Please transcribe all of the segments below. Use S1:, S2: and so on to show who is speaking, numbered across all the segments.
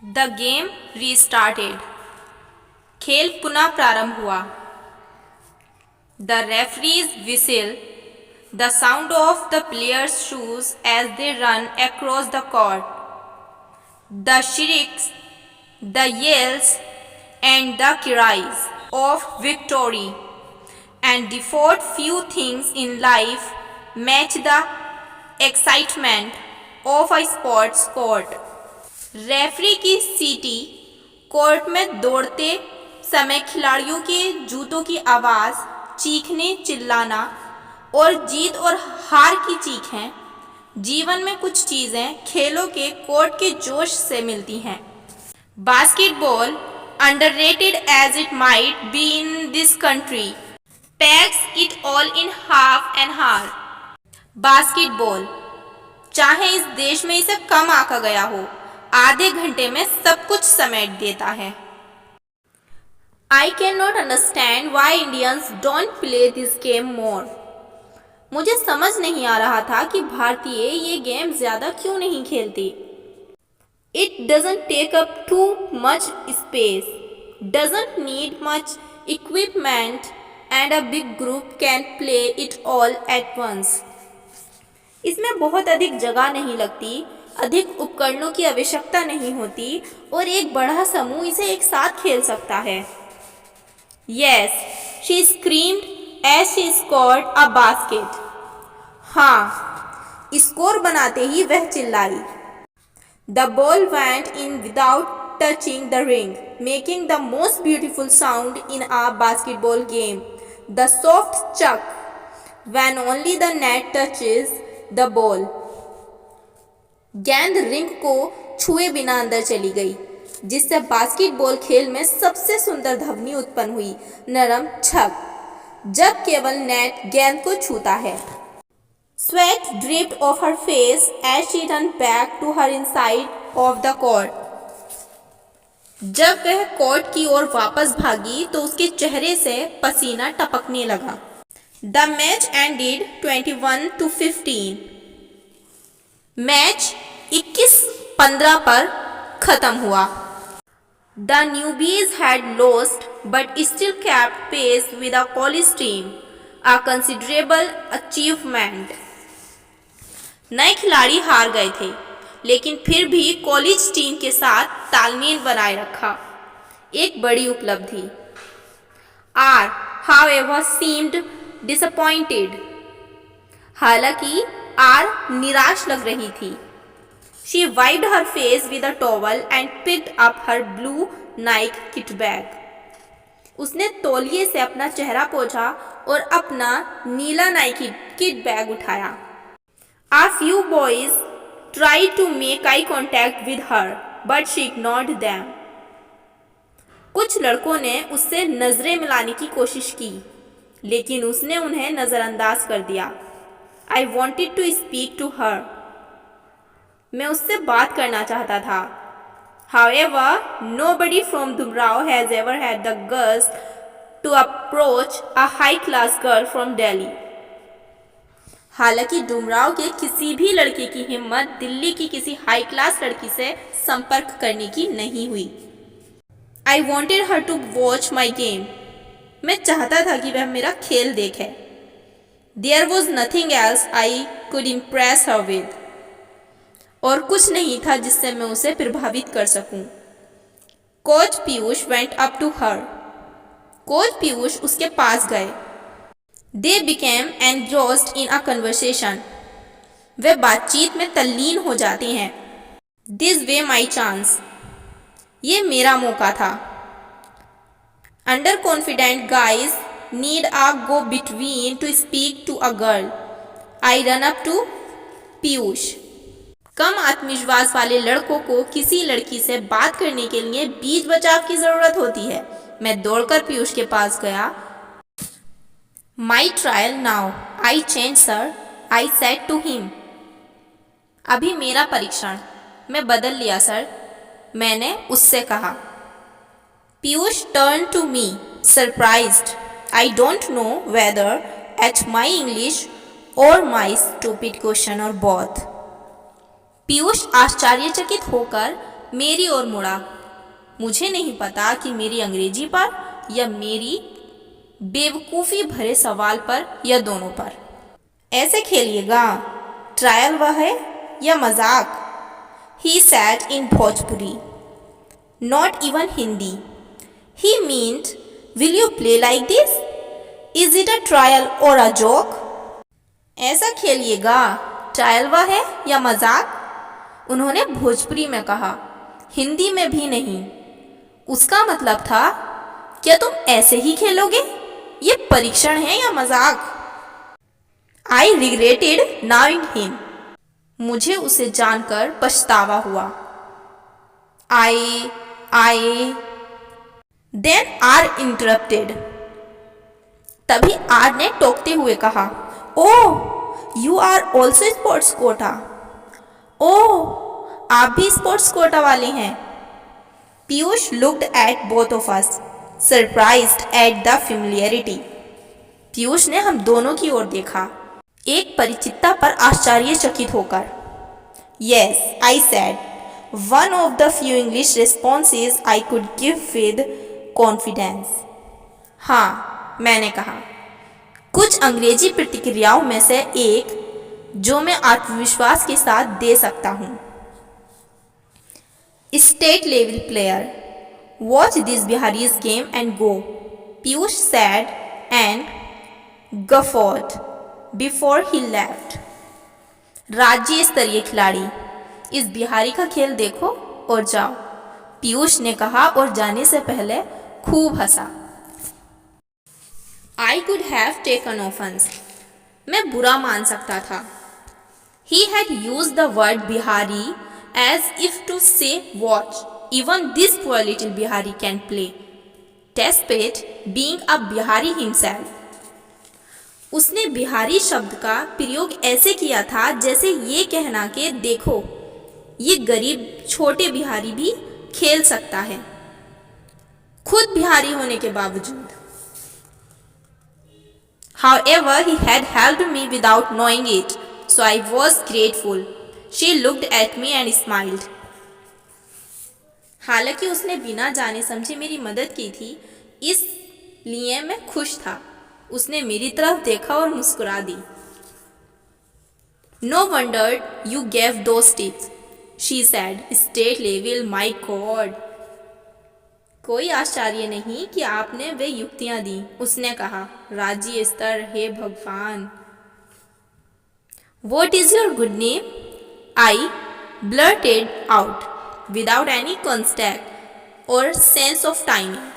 S1: The game restarted. खेल पुनः प्रारंभ हुआ। The referee's whistle, the sound of the players shoes as they run across the court, the shrieks, the yells, and the cries of victory, and default few things in life match the excitement of a sports court. Referee की सीटी, court में दौड़ते समय खिलाड़ियों के जूतों की आवाज़, चीखने चिल्लाना और जीत और हार की चीखें जीवन में कुछ चीज़ें खेलों के कोर्ट के जोश से मिलती हैं। Basketball, underrated as it might be in this country, packs it all in half an hour. Basketball, चाहे इस देश में इसे कम आंका गया हो, आधे घंटे में सब कुछ समेट देता है। I cannot understand why Indians don't play this game more. मुझे समझ नहीं आ रहा था कि भारतीय ये गेम ज्यादा क्यों नहीं खेलते। It doesn't take up too much space, doesn't need much equipment, and a big group can play it all at once. इसमें बहुत अधिक जगह नहीं लगती, अधिक उपकरणों की आवश्यकता नहीं होती और एक बड़ा समूह इसे एक साथ खेल सकता है। Yes, she screamed as she scored a basket. हाँ, स्कोर बनाते ही वह चिल्लाई। The ball went in without touching the ring, making the most beautiful sound in a basketball game. The soft chuck, when only the net touches the ball. गेंद ring को छुए बिना अंदर चली गई, जिससे बास्केटबॉल खेल में सबसे सुंदर ध्वनि उत्पन्न हुई, नरम छक, जब केवल नेट गेंद को छूता है। Sweat dripped off her face as she turned back to her inside of the court. जब वह कोर्ट की ओर वापस भागी तो उसके चेहरे से पसीना टपकने लगा। The match ended 21-15. मैच 21-15 पर खत्म हुआ। The newbies had lost but still kept pace with a college team, a considerable achievement. नए खिलाड़ी हार गए थे, लेकिन फिर भी कॉलेज टीम के साथ तालमेल बनाए रखा, एक बड़ी उपलब्धि। R, however, seemed disappointed. हालांकि आर निराश लग रही थी। She wiped her face with a towel and picked up her blue Nike kit bag. उसने तौलिए से अपना चेहरा पोंछा और अपना नीला नाइकी किट बैग उठाया। A few boys tried to make eye contact with her, but she ignored them. कुछ लड़कों ने उससे नजरें मिलाने की कोशिश की, लेकिन उसने उन्हें नजरअंदाज कर दिया। I wanted to speak to her. मैं उससे बात करना चाहता था। However, nobody from Dumrao has ever had the guts to approach a high-class girl from Delhi. हालांकि डुमराव के किसी भी लड़के की हिम्मत दिल्ली की किसी हाई क्लास लड़की से संपर्क करने की नहीं हुई। I wanted her to watch my game. मैं चाहता था कि वह मेरा खेल देखे। There was nothing else I could impress her with. और कुछ नहीं था जिससे मैं उसे प्रभावित कर सकूं। Coach Piyush went up to her. Coach Piyush उसके पास गए। They became engrossed in a conversation. वे बातचीत में तल्लीन हो जाते हैं। This way my chance. ये मेरा मौका था। Underconfident guys need a go-between to speak to a girl. I run up to Piyush. कम आत्मविश्वास वाले लड़कों को किसी लड़की से बात करने के लिए बीच बचाव की जरूरत होती है। मैं दौड़कर पीयूष के पास गया। My trial now. I changed, sir. I said to him. अभी मेरा परीक्षण, मैं बदल लिया सर, मैंने उससे कहा। Piyush turned to me, surprised. I don't know whether at my English or my stupid question or both. Piyush आश्चर्यचकित होकर मेरी ओर मुड़ा। मुझे नहीं पता कि मेरी अंग्रेजी पर या मेरी बेवकूफ़ी भरे सवाल पर या दोनों पर। ऐसे खेलिएगा, ट्रायल वह है या मजाक? He said in Bhojpuri, not even Hindi. He meant, will you play like this? Is it a trial or a joke? ऐसा खेलिएगा, ट्रायल वह है या मजाक? उन्होंने भोजपुरी में कहा, हिंदी में भी नहीं। उसका मतलब था, क्या तुम ऐसे ही खेलोगे? ये परीक्षण है या मजाक? I regretted knowing him. मुझे उसे जानकर पछतावा हुआ। I then R interrupted. तभी आर ने टोकते हुए कहा, oh you are also sports quota. Oh आप भी स्पोर्ट्स कोटा वाले हैं। Piyush looked at both of us, surprised at the familiarity. Piyush ने हम दोनों की ओर देखा, एक परिचितता पर आश्चर्यचकित होकर। Yes, I said, one of the few English responses I could give with confidence. हाँ, मैंने कहा, कुछ अंग्रेजी प्रतिक्रियाओं में से एक जो मैं आत्मविश्वास के साथ दे सकता हूँ। State level player, watch this Bihari's game and go, Piyush said and guffawed before he left. राज्य स्तरीय खिलाड़ी, इस बिहारी का खेल देखो और जाओ, पीयूष ने कहा और जाने से पहले खूब हंसा। I could have taken offense. मैं बुरा मान सकता था। He had used the word Bihari as if to say, watch, even this poor little Bihari can play, despite being a Bihari himself. उसने बिहारी शब्द का प्रयोग ऐसे किया था जैसे ये कहना कि देखो, ये गरीब छोटे बिहारी भी खेल सकता है, खुद बिहारी होने के बावजूद। However, he had helped me without knowing it, so I was grateful. She looked at me and smiled. हालांकि उसने बिना जाने समझे मेरी मदद की थी, इसलिए मैं खुश था। उसने मेरी तरफ देखा और मुस्कुरा दी। No wonder you gave those tips, she said. State level, my God. कोई आश्चर्य नहीं कि आपने वे युक्तियां दी, उसने कहा। राज्य स्तर, हे भगवान। What is your good name? I blurted out without any context or sense of timing.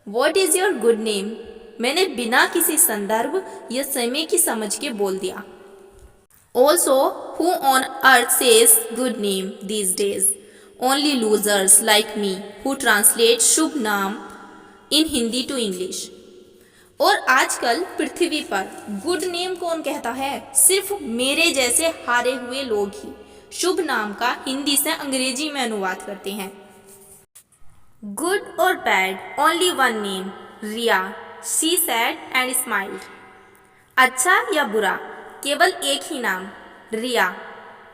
S1: What is your good name? मैंने बिना किसी संदर्भ या समय की समझ के बोल दिया। Also, who on earth says good name these days? Only losers like me who translate शुभ नाम in Hindi to English. और आजकल पृथ्वी पर गुड नेम कौन कहता है? सिर्फ मेरे जैसे हारे हुए लोग ही शुभ नाम का हिंदी से अंग्रेजी में अनुवाद करते हैं। गुड और bad, only one name, Riya, she said and smiled. अच्छा या बुरा, केवल एक ही नाम, रिया,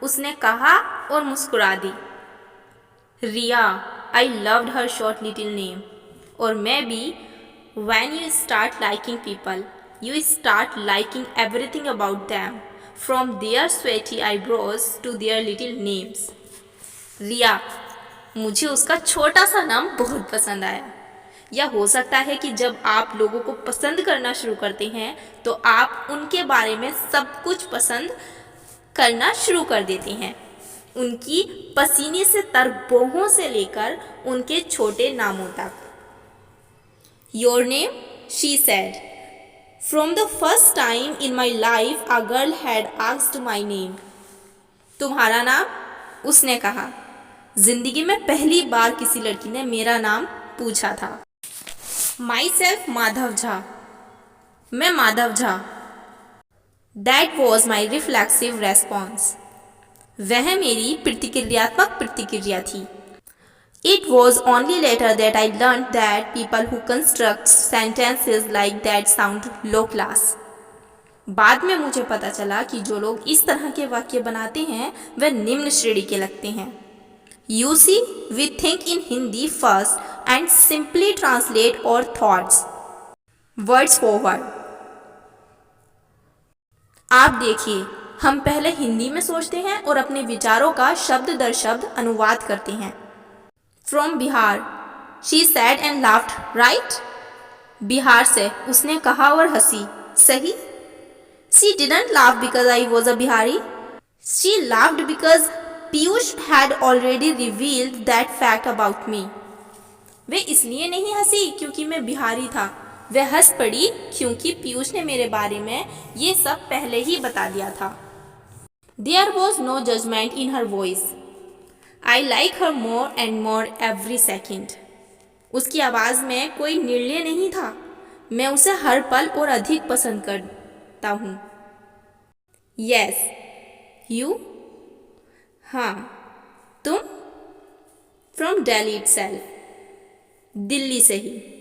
S1: उसने कहा और मुस्कुरा दी। Riya, I loved her short little name. और मैं भी। When you start liking people, you start liking everything about them, from their sweaty eyebrows to their little names. रिया, मुझे उसका छोटा सा नाम बहुत पसंद आया। या हो सकता है कि जब आप लोगों को पसंद करना शुरू करते हैं तो आप उनके बारे में सब कुछ पसंद करना शुरू कर देते हैं, उनकी पसीने से तर बोहों से लेकर उनके छोटे नामों तक। Your name, she said. From the first time in my life, a girl had asked my name. तुम्हारा नाम? उसने कहा। जिंदगी में पहली बार किसी लड़की ने मेरा नाम पूछा था। Myself, माधव झा। मैं Madhav Jha. That was my reflexive response. वह मेरी प्रतिक्रियात्मक प्रतिक्रिया थी। It was only later that I learned that people who construct sentences like that sound low class. बाद में मुझे पता चला कि जो लोग इस तरह के वाक्य बनाते हैं वह निम्न श्रेणी के लगते हैं। You see, we think in Hindi first and simply translate our thoughts. Words forward. आप देखिए, हम पहले हिंदी में सोचते हैं और अपने विचारों का शब्द दर शब्द अनुवाद करते हैं. From Bihar, she said and laughed, right? Bihar से उसने कहा और हंसी, सही? She didn't laugh because I was a Bihari. She laughed because Piyush had already revealed that fact about me. वे इसलिए नहीं हंसी क्योंकि मैं बिहारी था. वे हंस पड़ी क्योंकि पीयूष ने मेरे बारे में ये सब पहले ही बता दिया था. There was no judgment in her voice. I like her more and more every second. उसकी आवाज़ में कोई निर्णय नहीं था. मैं उसे हर पल और अधिक पसंद करता हूँ. Yes. You? हाँ. तुम? From Delhi itself. दिल्ली से ही.